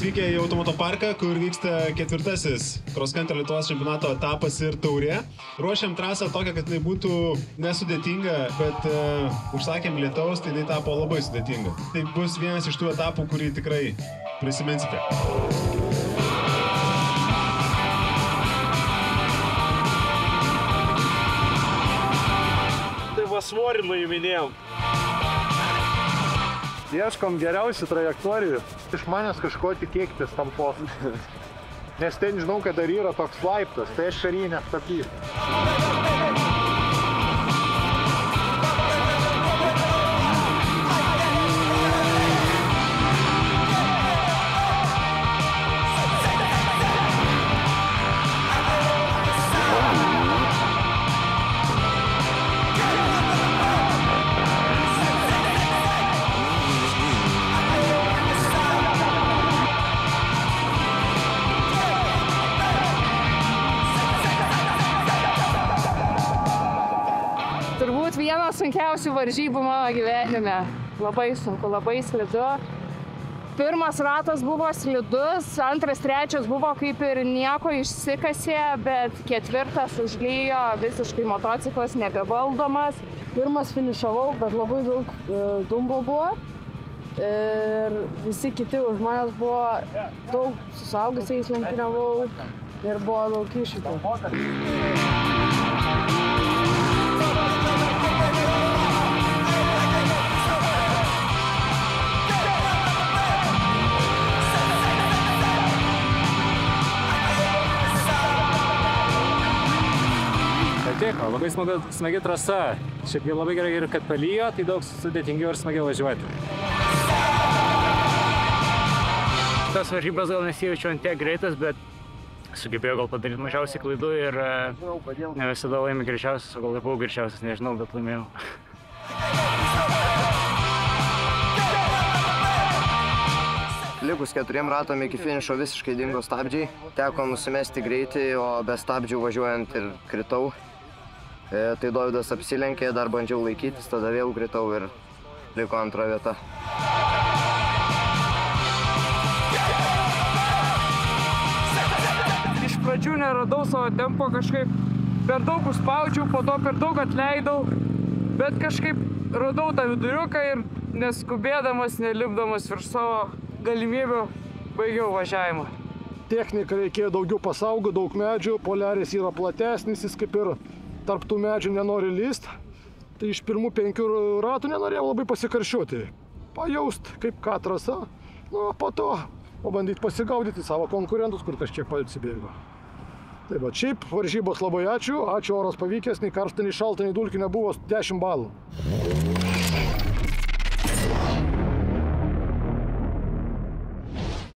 atvykę į automoto parką, kur vyksta 4-asis cross country Lietuvos čempionato etapas ir taurė. Ruošiam trasą tokią, kad jinai būtų nesudėtinga, bet užsakėm lietaus, tai jinai tapo labai sudėtinga. Tai bus vienas iš tų etapų, kurį tikrai prisiminsite. Tai va svorį nuiminėjom. Ieškom geriausių trajektorijų. Iš manęs kažko tikėkitės tam posūdį. Nes ten žinau, kad dar yra toks laiptas, tai aš šarį nestabdysiu. Turbūt vienas sunkiausių varžybų mano gyvenime. Labai sunku, labai slidu. Pirmas ratas buvo slidus, antras, trečias buvo kaip ir nieko išsikasė, bet ketvirtas užlijo, visiškai motociklas nebevaldomas. Pirmas finišavau, bet labai daug dumbo buvo. Ir visi kiti už manęs buvo daug su suaugusiais lenktyniavau ir buvo daug iššūkių. Labai smagi trasa. Šiaip jau labai gerai, kad palijo, tai daug sudėtingiau ir smagiau važiuoti. Tas varžybas gal nesijaučiu ant tiek greitas, bet sugebėjau gal padaryti mažiausiai klaidų ir ne visada laimi greičiausias, o gal ir buvau greičiausias, nežinau, bet laimėjau. Likus 4 ratam iki finišo visiškai dingo stabdžiai. Teko nusimesti greitį, o be stabdžių važiuojant ir kritau. Tai Dovydas apsilenkė, dar bandžiau laikytis, tada vėl kritau ir liko antra vieta. Iš pradžių neradau savo tempo, kažkaip per daug užspaudžiau, po to per daug atleidau, bet kažkaip radau tą viduriuką ir neskubėdamas, nelipdamas virš savo galimybių baigiau važiavimą. Technika reikėjo daugiau pasaugoti, daug medžių, poliaris yra platesnis, jis kaip ir tarp tų medžių nenori lyst. Tai iš pirmų 5 ratų nenorėjau labai pasikaršiuoti. Pajaust, kaip ką trasa, nu, po to pabandyti pasigaudyti savo konkurentus, kur kažkiek atsibėgo. Tai va, šiaip varžybos labai ačiū, oras pavykęs, nei karšta, nei šalta, nei dulkių nebuvo, 10 balų.